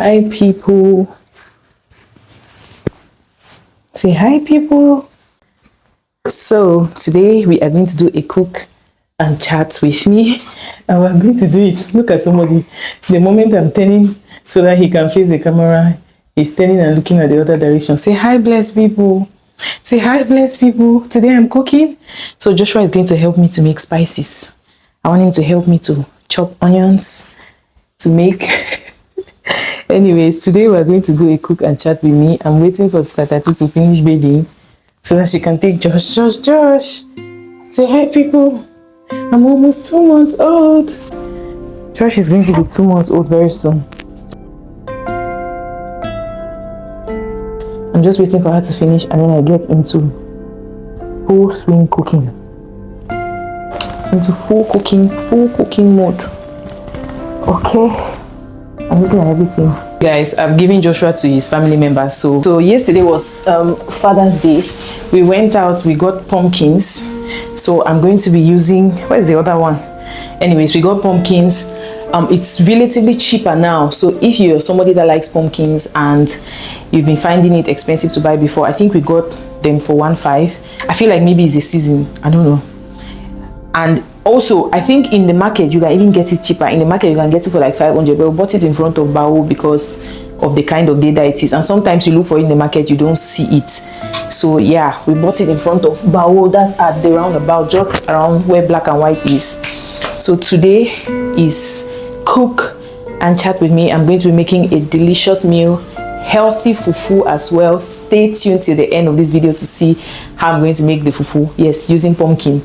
Hi people. Say hi people. So today we are going to do a cook and chat with me, and we're going to do it. Look at somebody. The moment I'm turning so that he can face the camera, he's turning and looking at the other direction. Say hi, blessed people. Say hi, blessed people. Today I'm cooking. So Joshua is going to help me to make spices. I want him to help me to chop onions, to make anyways. Today we're going to do a cook and chat with me. I'm waiting for Statati to finish bathing so that she can take Josh. Say hi people. I'm almost 2 months old. Josh is going to be 2 months old very soon. I'm just waiting for her to finish and then I get into full swing cooking. Into full cooking mode. Okay. I'm looking at everything. Guys, I've given Joshua to his family members. So yesterday was Father's Day. We went out, we got pumpkins. So I'm going to be using, where's the other one? Anyways, we got pumpkins. It's relatively cheaper now. So if you're somebody that likes pumpkins and you've been finding it expensive to buy before, I think we got them for 1.5. I feel like maybe it's the season. I don't know. And also, I think in the market, you can even get it cheaper. In the market, you can get it for like 500, but we bought it in front of Bao because of the kind of day that it is. And sometimes you look for it in the market, you don't see it. So yeah, we bought it in front of Bao. That's at the roundabout, just around where Black and White is. So today is cook and chat with me. I'm going to be making a delicious meal, healthy fufu as well. Stay tuned till the end of this video to see how I'm going to make the fufu. Yes, using pumpkin.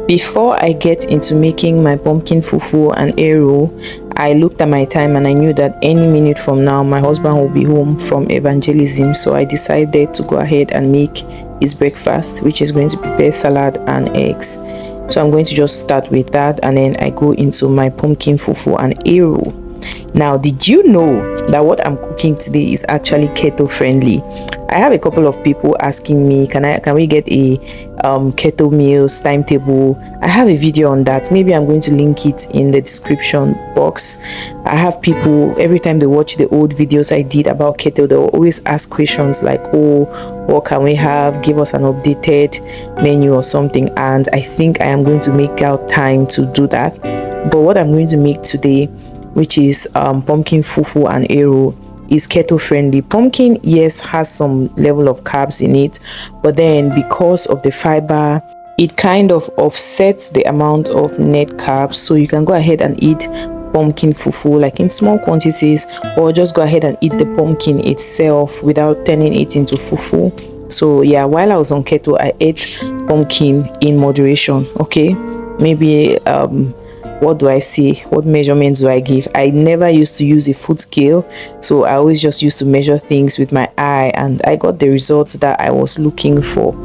Before I get into making my pumpkin fufu and eru, I looked at my time and I knew that any minute from now my husband will be home from evangelism. So I decided to go ahead and make his breakfast, which is going to prepare salad and eggs. So I'm going to just start with that and then I go into my pumpkin fufu and eru. Now, did you know that what I'm cooking today is actually keto friendly? I have a couple of people asking me, can we get a keto meals timetable? I have a video on that. Maybe I'm going to link it in the description box. I have people, every time they watch the old videos I did about keto, they'll always ask questions like, oh, what can we have? Give us an updated menu or something. And I think I am going to make out time to do that. But what I'm going to make today, which is pumpkin fufu and eru, is keto friendly. Pumpkin, yes, has some level of carbs in it, but then because of the fiber, it kind of offsets the amount of net carbs. So you can go ahead and eat pumpkin fufu like in small quantities, or just go ahead and eat the pumpkin itself without turning it into fufu. So yeah, while I was on keto, I ate pumpkin in moderation. Okay, maybe what do I say? What measurements do I give? I never used to use a food scale, so I always just used to measure things with my eye, and I got the results that I was looking for.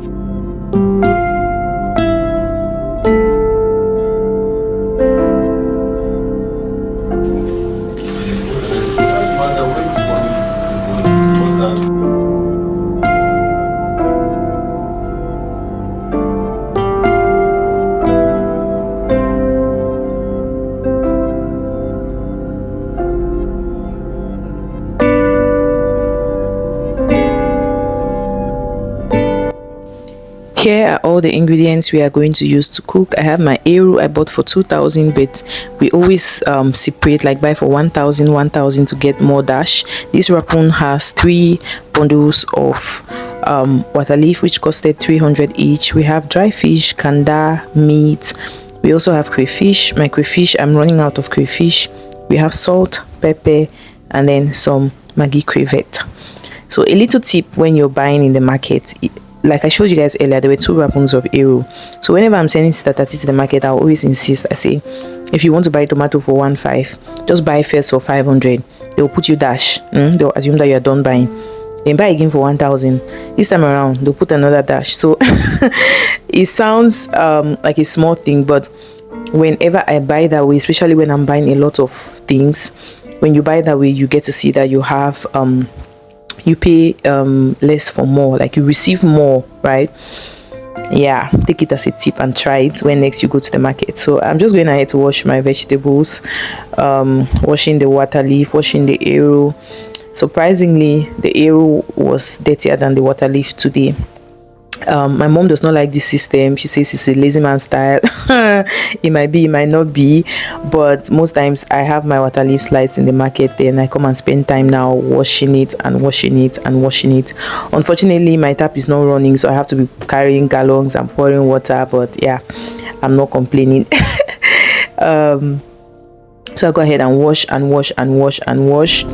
Here are all the ingredients we are going to use to cook. I have my eru I bought for 2,000, but we always separate, like buy for 1,000 to get more dash. This rapun has 3 bundles of water leaf, which costed 300 each. We have dry fish, kanda, meat. We also have crayfish. My crayfish, I'm running out of crayfish. We have salt, pepper, and then some Maggi crevette. So a little tip when you're buying in the market, like I showed you guys earlier, there were 2 wrappings of eru. So whenever I'm sending Statati to the market, I'll always insist. I say, if you want to buy tomato for 1.5, just buy first for 500. They'll put you dash. They'll assume that you're done buying. Then buy again for 1,000. This time around, they'll put another dash. So it sounds like a small thing, but whenever I buy that way, especially when I'm buying a lot of things, when you buy that way, you get to see that you have you pay less for more, like you receive more, right? yeah, take it as a tip and try it when next you go to the market. So I'm just going ahead to wash my vegetables, washing the water leaf, washing the arrow. Surprisingly, the arrow was dirtier than the water leaf today. My mom does not like this system. She says it's a lazy man style. It might be, it might not be, but most times I have my water leaf slides in the market, then I come and spend time now washing it and washing it and washing it. Unfortunately, my tap is not running, so I have to be carrying gallons and pouring water, but yeah, I'm not complaining. So I go ahead and wash and wash and wash and wash.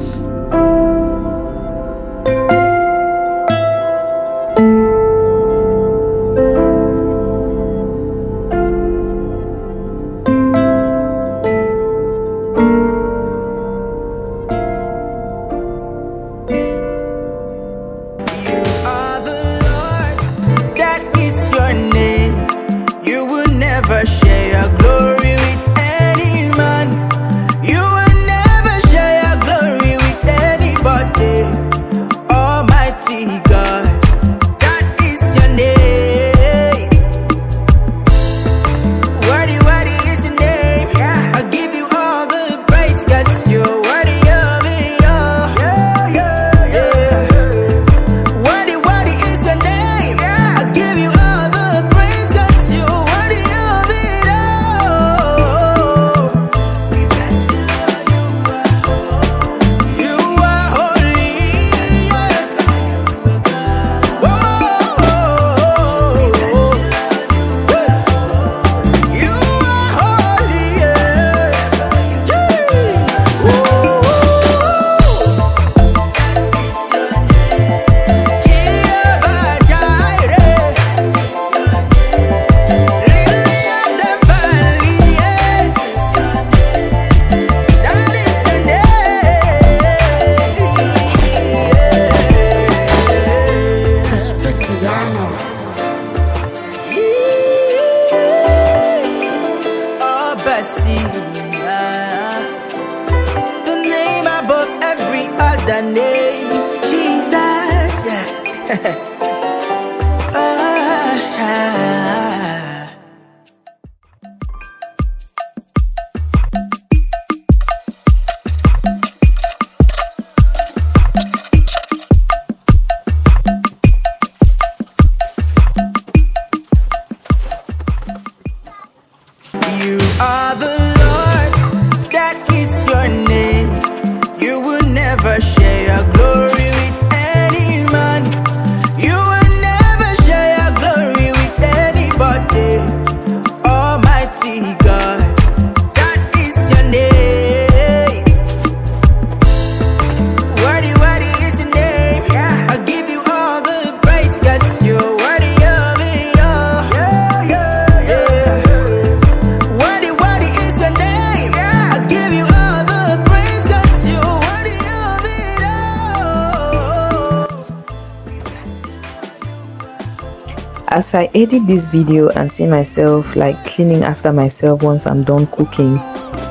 As I edit this video and see myself like cleaning after myself once I'm done cooking,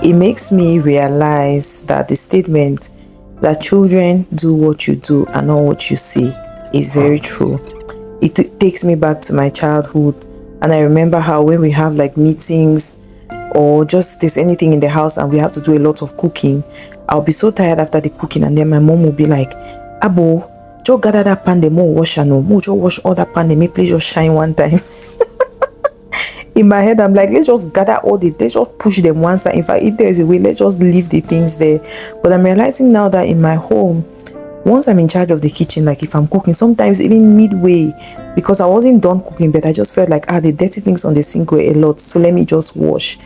it makes me realize that the statement that children do what you do and not what you say is very true. It takes me back to my childhood, and I remember how when we have like meetings or just there's anything in the house and we have to do a lot of cooking, I'll be so tired after the cooking, and then my mom will be like, Abo, just gather that pan, the more wash and no, just wash all that pan, they make please just shine one time. In my head, I'm like, let's just gather all the, let's just push them one side. In fact, if there is a way, let's just leave the things there. But I'm realizing now that in my home, once I'm in charge of the kitchen, like if I'm cooking, sometimes even midway, because I wasn't done cooking, but I just felt like, the dirty things on the sink were a lot, so let me just wash.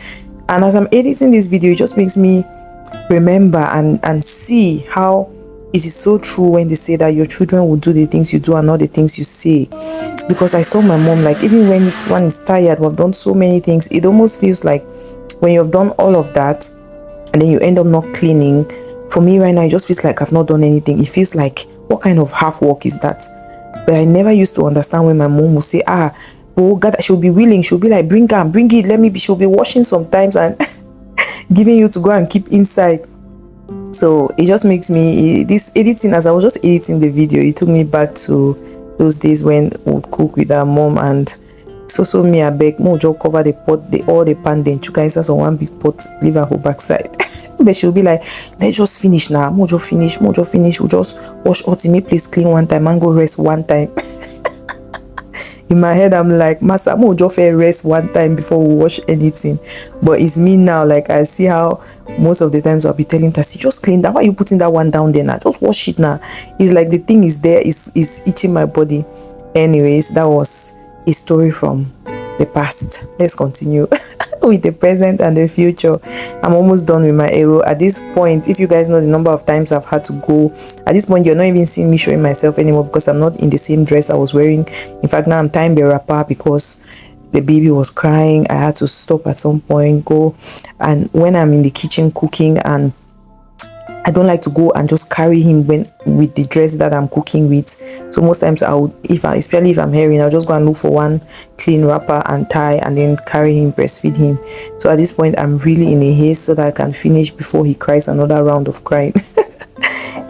And as I'm editing this video, it just makes me remember and see how it is so true when they say that your children will do the things you do and not the things you say. Because I saw my mom, like even when one is tired, we've done so many things, it almost feels like when you've done all of that and then you end up not cleaning. For me right now, it just feels like I've not done anything. It feels like, what kind of half work is that? But I never used to understand when my mom would say, oh God, she'll be willing, she'll be like, bring it, let me be, she'll be washing sometimes and giving you to go and keep inside. So it just makes me, this editing, as I was just editing the video, it took me back to those days when we would cook with our mom, and So me I beg mojo cover the pot, all the pan, then chuka inside on one big pot, leave her for backside. But she'll be like, let's just finish now. Mojo finish. We'll just wash ultimate place clean one time and go rest one time. In my head, I'm like, Masa, mojo fair rest one time before we wash anything. But it's me now. Like I see how most of the times I'll be telling Tasi, just clean that. Why are you putting that one down there now? Just wash it now. It's like the thing is there, is itching my body. Anyways, that was a story from the past. Let's continue with the present and the future. I'm almost done with my arrow. At this point, if you guys know the number of times I've had to go, at this point you're not even seeing me showing myself anymore because I'm not in the same dress I was wearing. In fact, now I'm tying the wrapper because the baby was crying. I had to stop at some point, go, and when I'm in the kitchen cooking, and I don't like to go and just carry him with the dress that I'm cooking with. So most times especially if I'm herring, I'll just go and look for one clean wrapper and tie, and then carry him, breastfeed him. So at this point, I'm really in a haste so that I can finish before he cries another round of crying.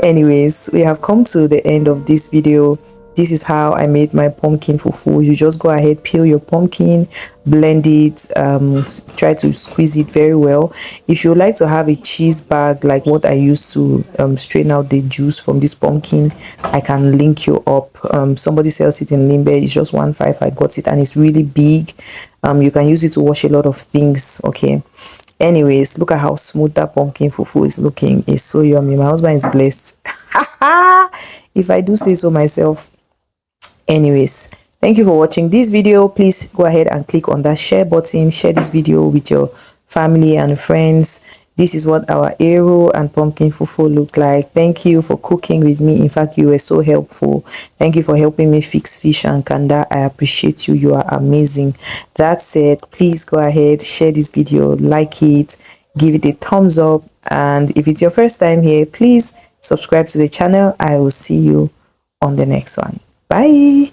Anyways, we have come to the end of this video. This is how I made my pumpkin fufu. You just go ahead, peel your pumpkin, blend it, try to squeeze it very well. If you like to have a cheese bag like what I used to strain out the juice from this pumpkin, I can link you up. Somebody sells it in Limbe. It's just 1.5. I got it and it's really big. You can use it to wash a lot of things. Okay. Anyways, look at how smooth that pumpkin fufu is looking. It's so yummy. My husband is blessed. If I do say so myself. Anyways, thank you for watching this video. Please go ahead and click on that share button. Share this video with your family and friends. This is what our arrow and pumpkin fufu look like. Thank you for cooking with me. In fact, you were so helpful. Thank you for helping me fix fish and kanda. I appreciate you. You are amazing. That said, please go ahead, share this video, like it, give it a thumbs up, and if it's your first time here, please subscribe to the channel. I will see you on the next one. Bye.